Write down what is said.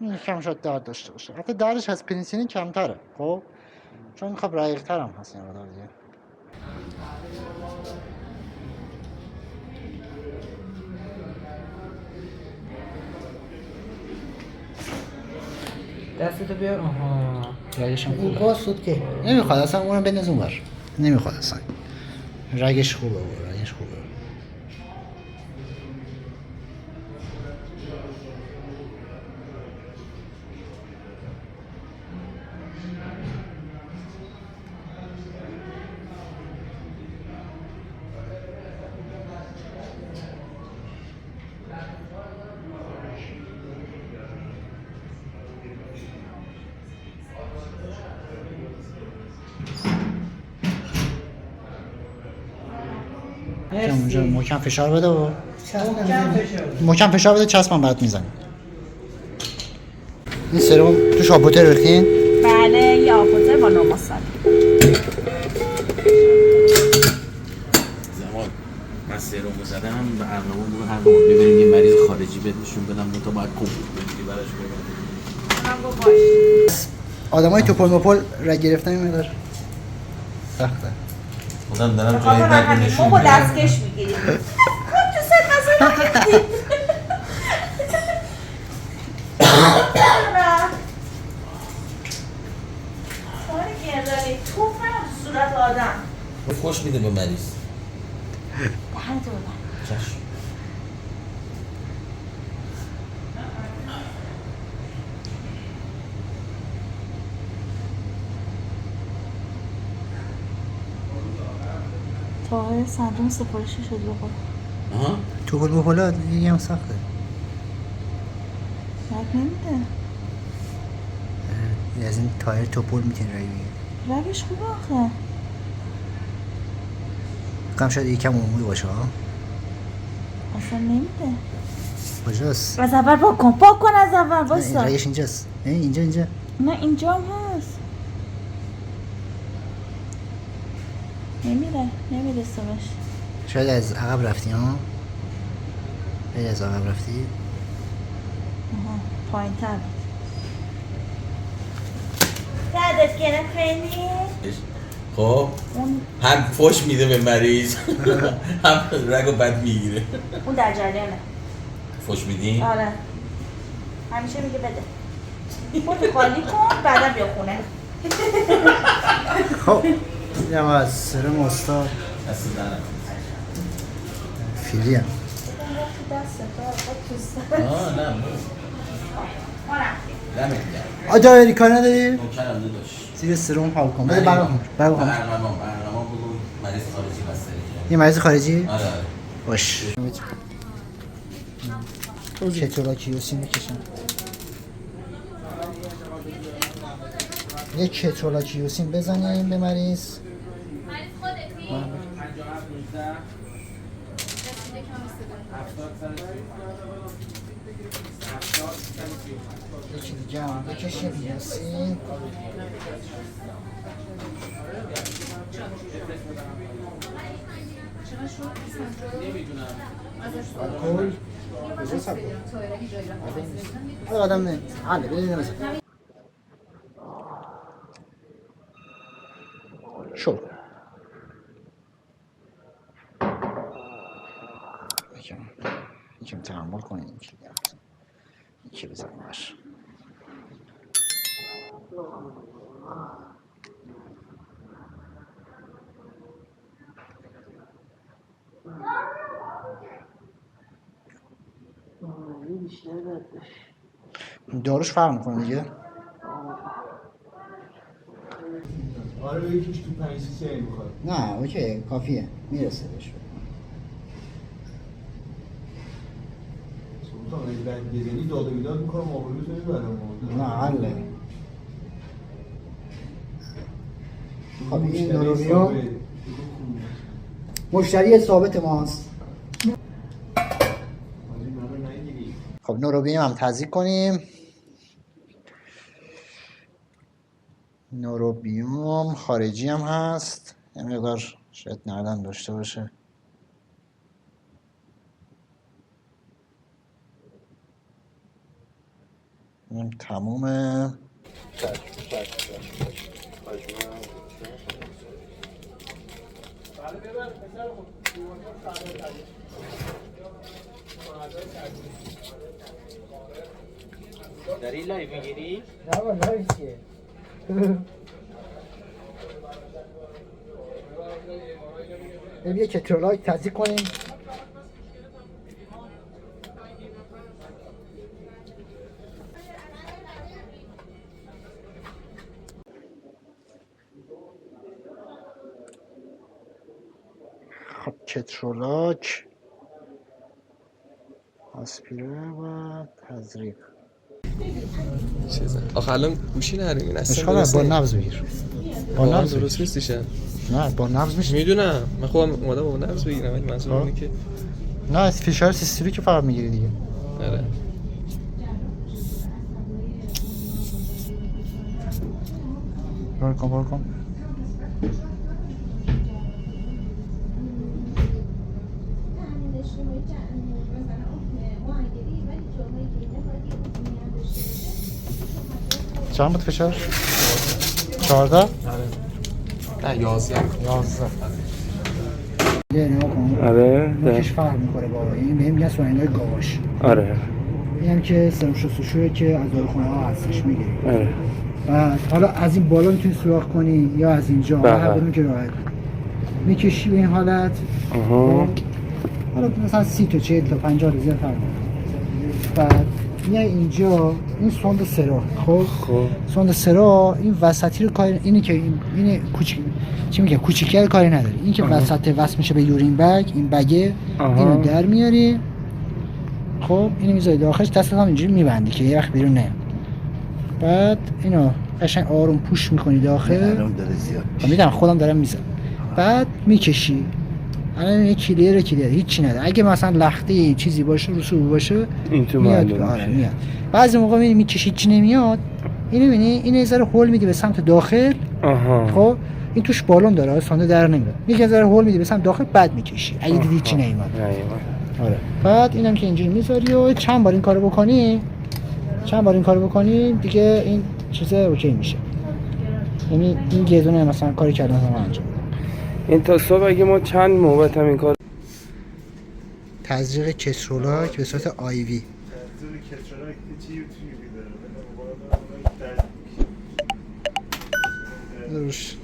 این کم شاید دارد داشته باشه. حتی دردش از پنیسیلین کمتره خب، چون خب رقیق‌تر هم هست این مقدار دیگه. دستتو بیار. آها رگش هم این خوبه. باز شد که نمیخواد اصلا اونم بنداز اونور، نمیخواد اصلا. رگش خوبه، رگش خوبه. اونجا محکم فشار بده و محکم فشار بده، چسبم برات میزنیم. این سرم توش آبوتر ریختین؟ بله، یه آبوتر با نوماسال. زمان من سرم زدم به ارنبون هر موقع ببریم یه مریض خارجی بهشون بدم تا باید کمپیوتر بگیری براش ببرم. آدمای توپل مپل رگ گرفتن میدار سخته. خودم دارم جایی رگ نشون با دستکش میگیری. خب تو سر مثلا نگیدی. سوال گرداری توف هم صورت آدم خوش میده به مریض. دهن تو ببر. چشم. طاهر صندوق سفارشی شد بخور. آها توپل مپل دیگه هم سخته. رگ نمیده. از این تایر توپل میتونی رگ بگیری. رگش خوبه آخه. کم شاید یکم عمومی باشه ها. اصلا نمیده. کجاست؟ از اول پاک کن از اول باستا. رگش اینجاست. اینجا. نه اینجا هم هست. نمیره سمش. شاید از عقب رفتی ها؟ خیلی از عقب رفتی؟ آها پایین تر بود. دردت گرفت خیلی؟ خب هم فوش میده به مریض هم رگو بد میگیره. اون در جریانه. فوش میدین؟ آره همیشه میگه بده خودت خالی کن بعدا بیا خونه. خب اینم از سرم استاد دست دارم فیلی هم نه آجا کار نداری؟ نوکرم نداشت زیر سرم حال کن بده برنامه بگو مریض خارجی بسته یه مریض خارجی؟ آره باش چطورا کیوسین میکشم یه کتولا کیوسین بزنیم به مریض. یکی دیگه هم بکشیم کیوسین. الکل بزرگ سب کن آدم نه حاله بده نمزه شروع یکم تحمل کنیم یکی بزنیم باش. داروش فرق میکنه دیگه. آره یکیش تو 5 سی میخواد. نه اوکی کافیه میرسه بهش. سلطان اگه رنگ بزنی داد و بیداد میکنم آبروز نمیبرم. نه حله. خب این نوروبیو مشتری ثابت ماست. خب نوروبیم هم تزریق کنیم. نوروبیوم خارجی هم هست، یه مقدار شاید نردن داشته باشه. این تمومه. داری لایو میگیری؟ نه با لایو چیه؟ بریم یه کترولایت تزریق کنیم. خب کترولاک، آسپیره و تزریق. آخه الان گوشی نرمین اصلا اشکال درست با نیست. نبض بگیر. با واقعا نبض درست بگیر. نیستیشه. نه با نبض میشه. میدونم من خودم اومدم با نبض بگیرم ولی منظور خب. اینه که نه از فشار سیستولی که فقط میگیری دیگه. آره برو کن. چند بود فشار؟ 14؟ نه 11 11. یه نگاه کن. آره نوکش فرق میکنه با این. بهم میگن سوالای گاواش. آره اینم که سرم شستشویی که از داروخونه ها هستش میگیری. آره بعد حالا از این بالا میتونی سوراخ کنی یا از اینجا، بله. هر کدوم که راحت میکشی به این حالت. آها. حالا مثلا 30 تا 40 تا 50 تا زیاد فرق میکنه. بعد میای اینجا این سوند سرا. خب سوند سرا این وسطی رو کار اینی که این کوچیک چی میگه کوچیکه کاری نداره. این که وسط وصل میشه به یورین بگ، این بگه اینو در میاری. خب اینو میذاری داخلش، دستت هم اینجوری میبندی که یه وقت بیرون نیاد. بعد اینو قشنگ آروم پوش میکنی داخل. الان داره زیاد میدونم خودم دارم میزنم. بعد میکشی. الان یه کلیر هیچی نداره. اگه مثلا لخته چیزی باشه رسوب باشه این تو میاد. معلومه. آره میاد. بعضی موقع میکشی چی نمیاد. اینو میبینی اینو یه ذره هول میدی به سمت داخل. آها. خب این توش بالون داره سانده در نمیاد. یه ذره هول میدی به سمت داخل بعد میکشی. اگه دیدی چی نمیاد. آره. بعد اینم که اینجوری میذاری و چند بار این کارو بکنی دیگه این چیز اوکی میشه. یعنی این یه دونه مثلا کاری کردن هم انجام. این تا صبح اگه ما چند موقع هم این کار تزریق کترولاک به صورت آیوی. روش